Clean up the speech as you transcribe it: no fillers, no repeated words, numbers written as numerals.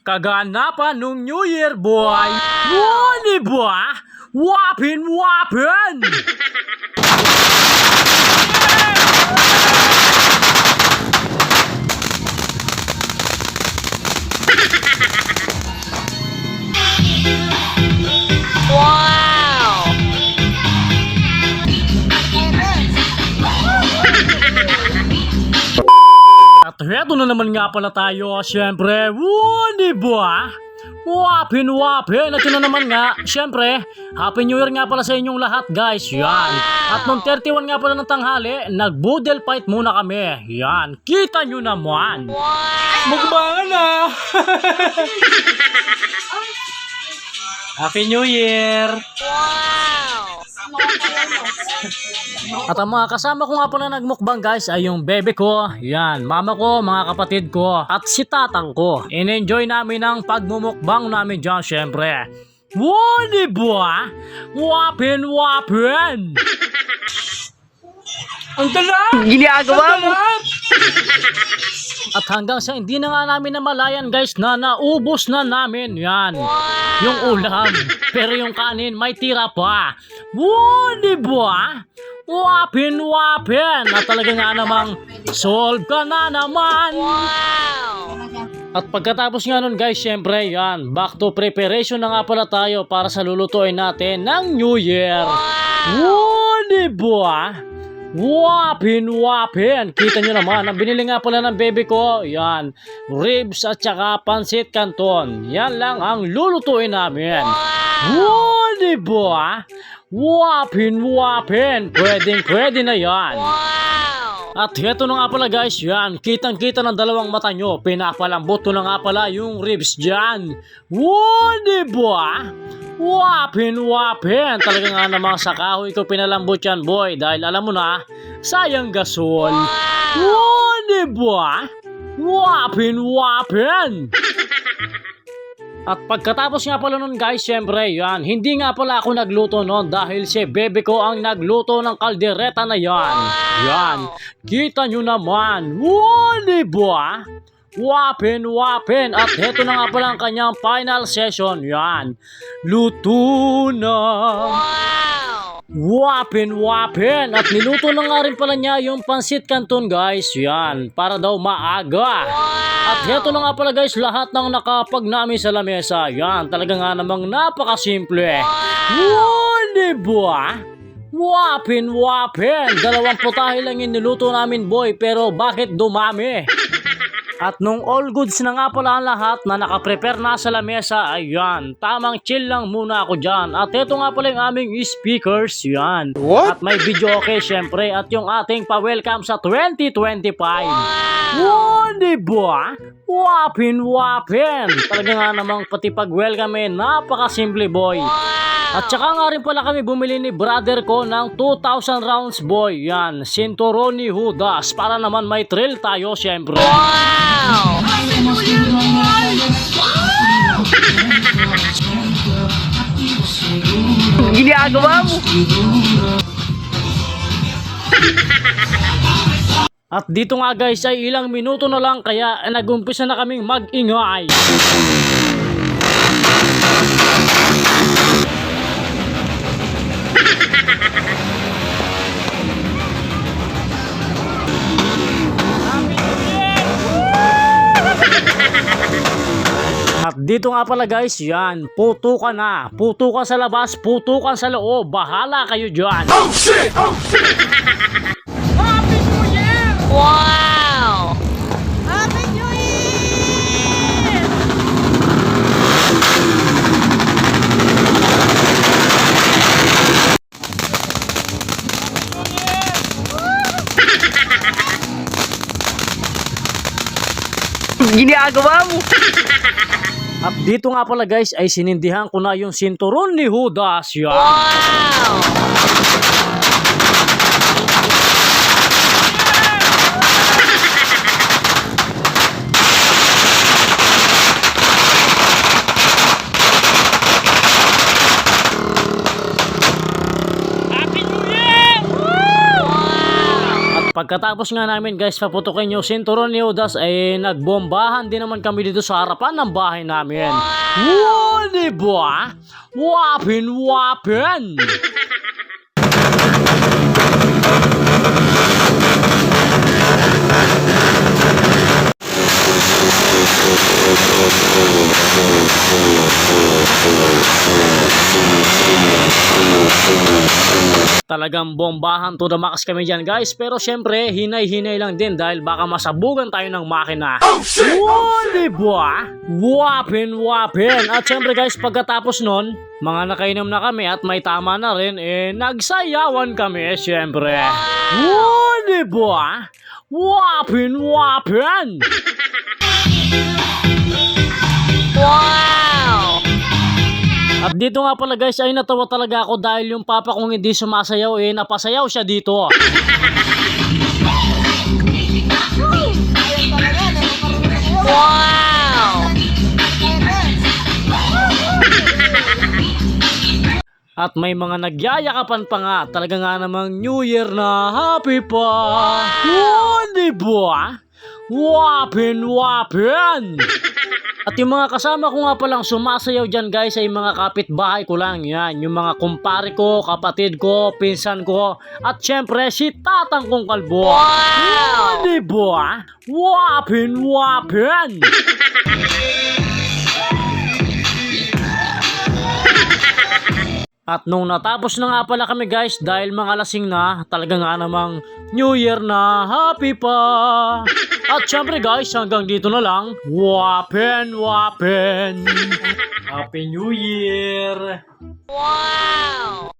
Kaganapan nung New Year, boy! Wow, di ba? Wapin, wapin! Wow! At heto na naman nga pala tayo, syempre, wow, di ba? Wapin, wapin. At yun na naman nga, syempre, Happy New Year nga pala sa inyong lahat, guys. Yan. At nung 31 nga pala ng tanghali, nag-boodle fight muna kami. Yan. Kita nyo naman. Mukbangan na. Happy New Year. Wow! At ang mga kasama ko nga pala nagmukbang, guys, ay yung bebe ko, yan, mama ko, mga kapatid ko, at si tatang ko. In-enjoy namin ang pagmumukbang namin dyan, syempre. Wow, di ba? Wapin, wapin! Ang talap! Ginagawa mo! At hanggang sa hindi na nga namin namalayan, guys, na naubos na namin, yan, yung ulam. Pero yung kanin, may tira pa. Wow, di ba? Wapin, wapin! At talaga nga namang solve ka na naman! Wow! At pagkatapos nga nun, guys, syempre, yan, back to preparation na nga pala tayo para sa lulutuin natin ng New Year. Wow, di ba? Wapin, wapin! Kita nyo naman, ang binili nga pala ng baby ko, yan, ribs at saka pansit canton. Yan lang ang lulutuin namin. Wow, di ba? Wapin, wapin! Pwedeng pwede na yan. At heto na nga pala, guys, yan, kitang kita ng dalawang mata nyo, pinapalambot ko na nga pala yung ribs dyan. Wow, di ba? Wapin, wapin! Talaga nga namang sa kahoy ko pinalambot yan, boy, dahil alam mo na, sayang gasol. Wow, di ba? Wapin, wapin! At pagkatapos nga pala nun, guys, syempre, yan, hindi nga pala ako nagluto nun dahil si bebe ko ang nagluto ng kaldereta na yan. Yan, kita nyo naman. Wow, di ba? Wapin, wapin! At heto na nga pala ang kanyang final session. Yan, luto na. Wapin, wapin! At niluto na nga rin pala niya yung pansit canton, guys. Yan, para daw maaga. At heto na nga pala, guys, lahat ng nakapag namin sa lamesa. Yan, talaga nga namang napakasimple. Wow, di ba? Wapin, wapin! 2 putahe lang yung niluto namin, boy, pero bakit dumami? At nung all goods na nga pala ang lahat na nakaprepare na sa lamesa, ayan, tamang chill lang muna ako dyan. At ito nga pala yung aming speakers, yan. What? At may video okay, syempre, at yung ating pa-welcome sa 2025. Wow, di ba? Wapin, wapin! Talaga nga namang pati pag-welcome napakasimple, boy. At saka nga rin pala kami bumili ni brother ko ng 2,000 rounds, boy. Yan, Cinturon ni Judas, para naman may thrill tayo, syempre. Wow! Ginagawa mo! At dito nga, guys, ay ilang minuto na lang kaya nag-umpisa na kaming mag-ingay. At dito nga pala, guys, yan, putukan na. Putukan sa labas, putukan sa loob. Bahala kayo dyan. Oh shit! Oh shit! Happy New Year! Wow! Happy New Year! Ginagawa mo! At dito nga pala, guys, ay sinindihan ko na yung Cinturon ni Judas. Yan. Wow! Pagkatapos nga namin guys paputukin yung sinturon ni Judas ay nagbombahan din naman kami dito sa harapan ng bahay namin. Wow, diba? Wapin, wapin! Talagang bombahan to the max kami dyan guys. Pero syempre, hinay-hinay lang din dahil baka masabugan tayo ng makina. Wow, diba? Wapin, wapin. At syempre guys, pagkatapos nun, mga nakainom na kami at may tama na rin, nagsayawan kami syempre. Wow, diba? Wapin, wapin. Wow! At dito nga pala guys ay natawa talaga ako dahil yung papa kong hindi sumasayaw napasayaw siya dito. Wow! At may mga nagyayakapan pa nga, talaga nga namang New Year na happy pa. Wow, diba? Wapin, wapin! At yung mga kasama ko nga palang sumasayaw dyan guys ay mga kapitbahay ko lang. Yan, yung mga kumpare ko, kapatid ko, pinsan ko, at syempre si tatang kong kalbo. Wow! Diba? Wapin, wapin! At nung natapos na nga pala kami guys dahil mga lasing na, talaga nga namang New Year na happy pa. At syempre guys, hanggang dito na lang. Wapin, wapin. Happy New Year! Wow!